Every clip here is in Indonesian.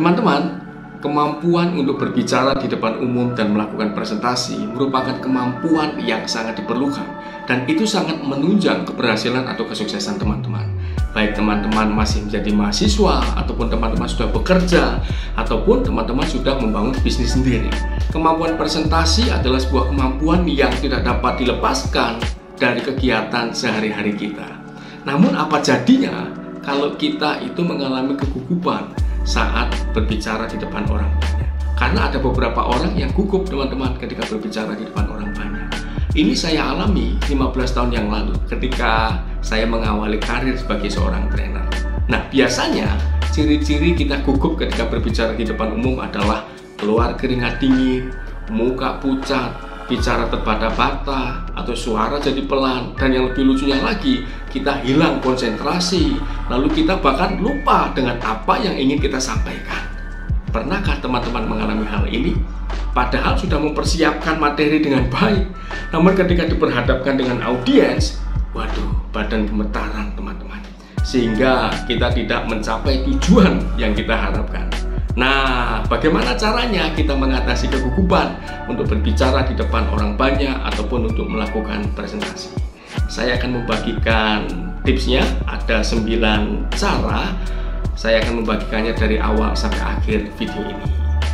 Teman-teman, kemampuan untuk berbicara di depan umum dan melakukan presentasi merupakan kemampuan yang sangat diperlukan, dan itu sangat menunjang keberhasilan atau kesuksesan teman-teman. Baik teman-teman masih menjadi mahasiswa, ataupun teman-teman sudah bekerja, ataupun teman-teman sudah membangun bisnis sendiri. Kemampuan presentasi adalah sebuah kemampuan yang tidak dapat dilepaskan dari kegiatan sehari-hari kita. Namun apa jadinya kalau kita itu mengalami kegugupan saat berbicara di depan orang banyak? Karena ada beberapa orang yang gugup teman-teman ketika berbicara di depan orang banyak. Ini saya alami 15 tahun yang lalu ketika saya mengawali karir sebagai seorang trainer. Nah, biasanya ciri-ciri kita gugup ketika berbicara di depan umum adalah keluar keringat dingin, muka pucat, bicara terbata-bata, atau suara jadi pelan, dan yang lebih lucunya lagi, kita hilang konsentrasi, lalu kita bahkan lupa dengan apa yang ingin kita sampaikan. Pernahkah teman-teman mengalami hal ini? Padahal sudah mempersiapkan materi dengan baik, namun ketika diperhadapkan dengan audiens, waduh, badan gemetaran teman-teman, sehingga kita tidak mencapai tujuan yang kita harapkan. Nah, bagaimana caranya kita mengatasi kegugupan untuk berbicara di depan orang banyak ataupun untuk melakukan presentasi? Saya akan membagikan tipsnya, ada 9 cara. Saya akan membagikannya dari awal sampai akhir video ini.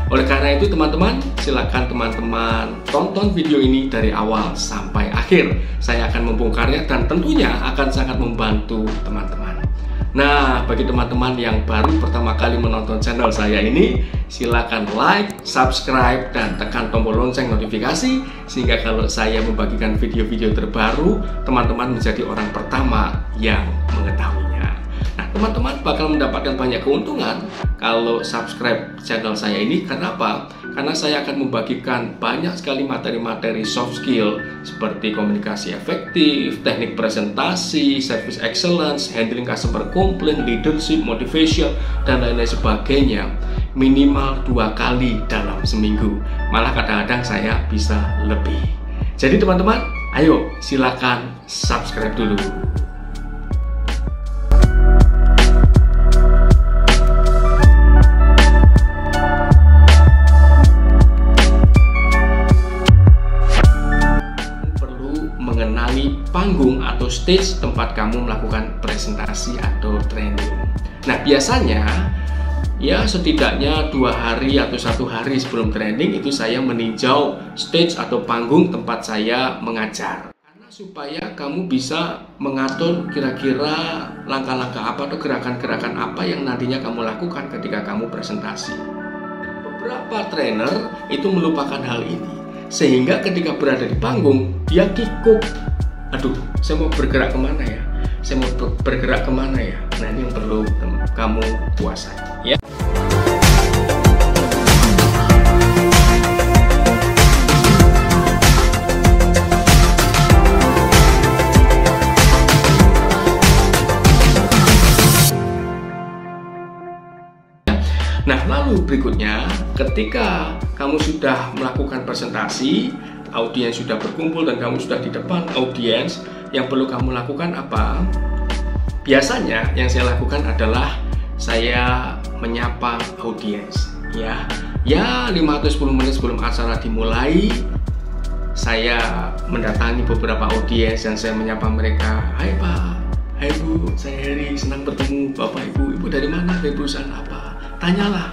Oleh karena itu teman-teman, silakan teman-teman tonton video ini dari awal sampai akhir. Saya akan membongkarnya dan tentunya akan sangat membantu teman-teman. Nah, bagi teman-teman yang baru pertama kali menonton channel saya ini, silakan like, subscribe, dan tekan tombol lonceng notifikasi, sehingga kalau saya membagikan video-video terbaru, teman-teman menjadi orang pertama yang mengetahuinya. Nah, teman-teman bakal mendapatkan banyak keuntungan kalau subscribe channel saya ini. Kenapa? Karena saya akan membagikan banyak sekali materi-materi soft skill seperti komunikasi efektif, teknik presentasi, service excellence, handling customer complaint, leadership, motivation, dan lain-lain sebagainya, minimal 2 kali dalam seminggu. Malah kadang-kadang saya bisa lebih. Jadi teman-teman, ayo silakan subscribe dulu. Panggung atau stage tempat kamu melakukan presentasi atau training. Nah, biasanya ya setidaknya 2 hari atau 1 hari sebelum training itu saya meninjau stage atau panggung tempat saya mengajar. Karena supaya kamu bisa mengatur kira-kira langkah-langkah apa atau gerakan-gerakan apa yang nantinya kamu lakukan ketika kamu presentasi. Beberapa trainer itu melupakan hal ini, sehingga ketika berada di panggung dia kikuk. Aduh, saya mau bergerak kemana ya? Saya mau bergerak kemana ya? Nah, ini yang perlu kamu kuasai, ya. Nah, lalu berikutnya, ketika kamu sudah melakukan presentasi, audiens sudah berkumpul dan kamu sudah di depan audiens, yang perlu kamu lakukan apa? Biasanya yang saya lakukan adalah saya menyapa audiens, ya 5-10 menit sebelum acara dimulai, saya mendatangi beberapa audiens dan saya menyapa mereka. Hai Pak, hai Bu, saya Heri, senang bertemu Bapak Ibu dari mana, dari perusahaan apa? Tanyalah,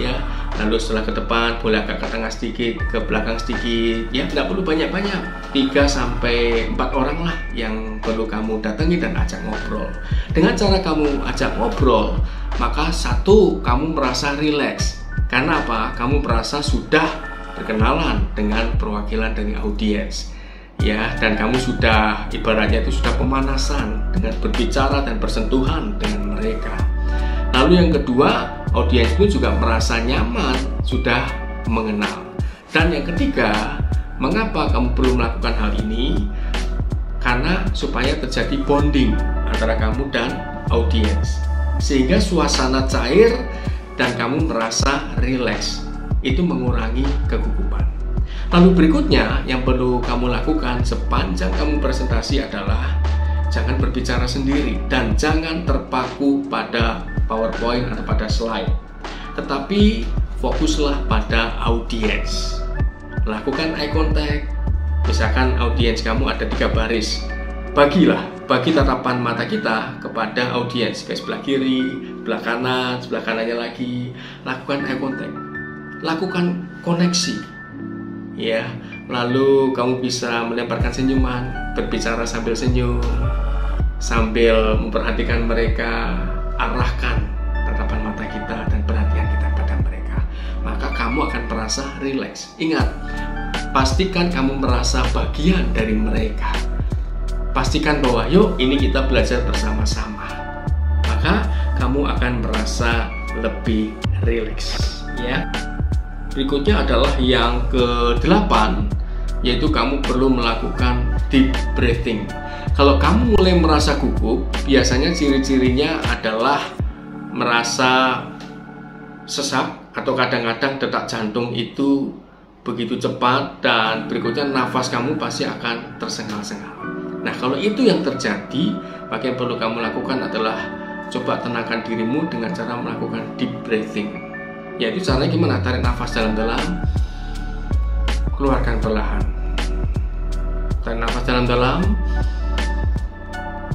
ya. Lalu setelah ke depan, boleh agak ke tengah sedikit, ke belakang sedikit, ya, tidak perlu banyak-banyak. 3-4 orang lah yang perlu kamu datangi dan ajak ngobrol. Dengan cara kamu ajak ngobrol, maka satu, kamu merasa rileks. Karena apa? Kamu merasa sudah berkenalan dengan perwakilan dari audiens, ya, dan kamu sudah, ibaratnya itu sudah pemanasan dengan berbicara dan bersentuhan dengan mereka. Lalu yang kedua, audiens pun juga merasa nyaman, sudah mengenal. Dan yang ketiga, mengapa kamu perlu melakukan hal ini? Karena supaya terjadi bonding antara kamu dan audiens, sehingga suasana cair dan kamu merasa rileks. Itu mengurangi kegugupan. Lalu berikutnya yang perlu kamu lakukan sepanjang kamu presentasi adalah jangan berbicara sendiri dan jangan terpaku pada PowerPoint atau pada slide. tetapi fokuslah pada audiens. Lakukan eye contact. Misalkan audiens kamu ada 3 baris, bagi tatapan mata kita kepada audiens, ke sebelah kiri, sebelah kanan, sebelah kanannya lagi. Lakukan eye contact, lakukan koneksi, ya. Lalu kamu bisa melemparkan senyuman, berbicara sambil senyum, sambil memperhatikan mereka. Arahkan tatapan mata kita dan perhatian kita pada mereka, maka kamu akan merasa rileks. Ingat, pastikan kamu merasa bagian dari mereka. Pastikan bahwa yuk ini kita belajar bersama-sama, maka kamu akan merasa lebih rileks, ya. Berikutnya adalah yang ke-8, yaitu kamu perlu melakukan deep breathing. Kalau kamu mulai merasa gugup, biasanya ciri-cirinya adalah merasa sesak atau kadang-kadang detak jantung itu begitu cepat, dan berikutnya nafas kamu pasti akan tersengal-sengal. Nah, kalau itu yang terjadi, maka yang perlu kamu lakukan adalah coba tenangkan dirimu dengan cara melakukan deep breathing. Yaitu caranya gimana? Tarik nafas dalam-dalam, keluarkan perlahan. Tarik nafas dalam-dalam,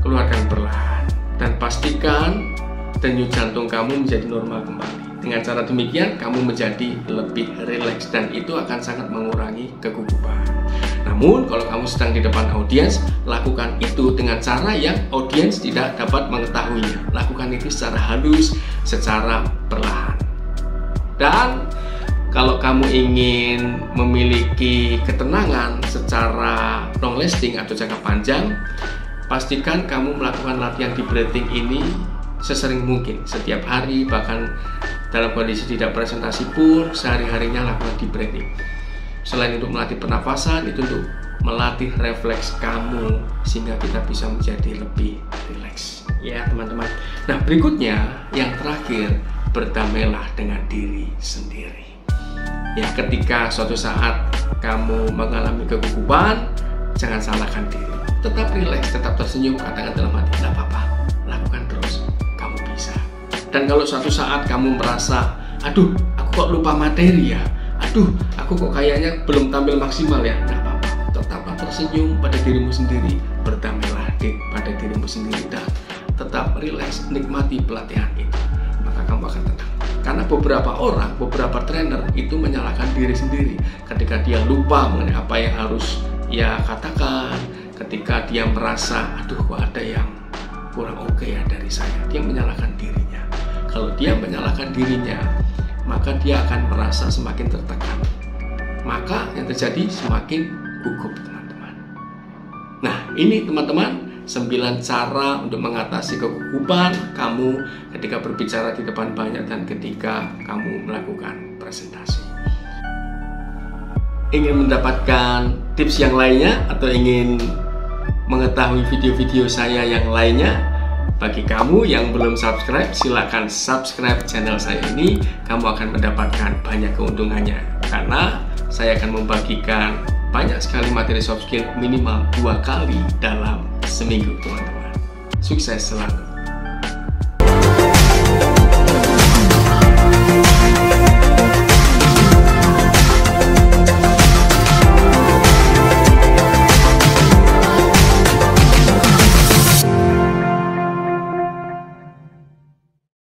keluarkan perlahan, dan pastikan denyut jantung kamu menjadi normal kembali. Dengan cara demikian, kamu menjadi lebih rileks dan itu akan sangat mengurangi kegugupan. Namun, kalau kamu sedang di depan audiens, lakukan itu dengan cara yang audiens tidak dapat mengetahuinya. Lakukan itu secara halus, secara perlahan. Dan kalau kamu ingin memiliki ketenangan secara long lasting atau jangka panjang, pastikan kamu melakukan latihan deep breathing ini sesering mungkin, setiap hari, bahkan dalam kondisi tidak presentasi pun sehari-harinya lakukan deep breathing. Selain untuk melatih pernafasan, itu untuk melatih refleks kamu sehingga kita bisa menjadi lebih rileks, ya teman-teman. Nah, berikutnya yang terakhir, berdamailah dengan diri sendiri. Ya, ketika suatu saat kamu mengalami kegugupan, jangan salahkan diri. Tetap rileks, tetap tersenyum, katakan dalam hati, tidak apa-apa, lakukan terus, kamu bisa. Dan kalau suatu saat kamu merasa, aduh, aku kok lupa materi ya, aduh, aku kok kayaknya belum tampil maksimal ya, tidak apa-apa, tetaplah tersenyum pada dirimu sendiri, berdamailah pada dirimu sendiri, dan tetap rileks, nikmati pelatihan itu, maka kamu akan tenang. Karena beberapa trainer itu menyalahkan diri sendiri ketika dia lupa mengenai apa yang harus ia katakan, ketika dia merasa, aduh kok ada yang kurang oke ya dari saya, dia menyalahkan dirinya. Kalau dia menyalahkan dirinya, maka dia akan merasa semakin tertekan, maka yang terjadi semakin gugup, teman-teman. Nah, ini teman-teman 9 cara untuk mengatasi kegugupan kamu ketika berbicara di depan banyak dan ketika kamu melakukan presentasi. Ingin mendapatkan tips yang lainnya atau ingin mengetahui video-video saya yang lainnya, bagi kamu yang belum subscribe, silakan subscribe channel saya ini. Kamu akan mendapatkan banyak keuntungannya karena saya akan membagikan banyak sekali materi soft skill minimal 2 kali dalam seminggu, teman-teman. Sukses selalu.